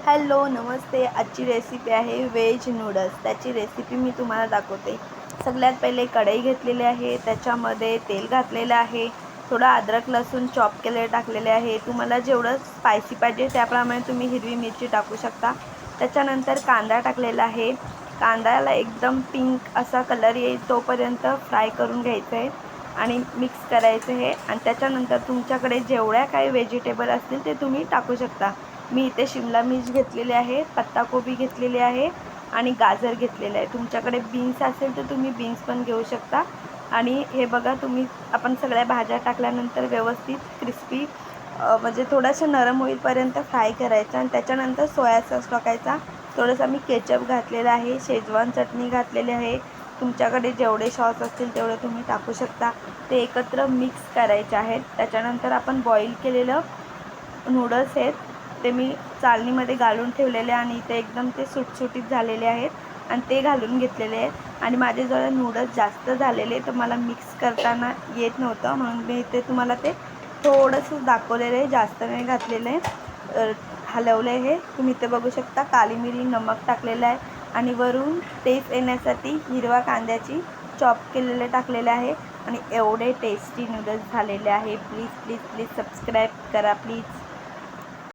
Hello नमस्ते. आजची recipe आहे veg noodles. त्याची रेसिपी मी तुम्हाला दाखवते. सगळ्यात पहिले कढई घेतलेली आहे, त्याच्यामध्ये तेल घातलेलं आहे, थोडा अद्रक लसूण चॉप केलेले टाकलेले आहे. तुम्हाला जेवढं स्पायसी पाहिजे त्याप्रमाणे तुम्ही हिरवी मिरची टाकू शकता. त्याच्यानंतर कांदा टाकलेला आहे. कांद्याला एकदम पिंक असा कलर येईल तोपर्यंत फ्राय करून घ्यायचं आहे आणि मिक्स करायचं आहे. आणि त्याच्यानंतर तुमच्याकडे जेवढ्या काही व्हेजिटेबल असतील ते तुम्ही टाकू शकता. मी इथे शिमला मिर्च घेतलेली आहे, पत्ताकोबी घेतलेली आहे आणि गाजर घेतलेले आहे. तुमच्याकडे बीन्स असेल तर तुम्ही बीन्स पण घेऊ शकता. आणि हे बघा, आपण सगळ्या भाज्या टाकल्यानंतर व्यवस्थित क्रिस्पी म्हणजे थोडंसं नरम होईपर्यंत फ्राय करायचं. आणि त्याच्यानंतर सोया सॉस टाकायचा. थोडंसं मी केचप घातलेलं आहे, शेजवान चटणी घातलेली आहे. तुमच्याकडे जेवढे सॉस असतील तेवढे तुम्ही टाकू शकता. ते एकत्र मिक्स करायचे आहेत. त्याच्यानंतर आपण बॉईल केलेलं नूडल्स आहेत ते मी चाळणीमध्ये घालून ठेवलेले आणि ते एकदम ते सुटसुटीत झालेले आहेत आणि ते घालून घेतलेले आहेत. आणि माझे जर नूडल्स जास्त झालेले तर मला मिक्स करताना येत नव्हतं, म्हणून मी इथे तुम्हाला ते थोडंसं दाखवलेलं आहे, जास्त नाही घातलेलं आहे. हलवलं आहे तुम्ही इथे बघू शकता. काली मिरी, नमक टाकलेलं आहे आणि वरून टेस्ट येण्यासाठी हिरवा कांद्याची चॉप केलेले टाकलेले आहे. आणि एवढे टेस्टी नूडल्स झालेले आहे. प्लीज प्लीज प्लीज सबस्क्राईब करा प्लीज.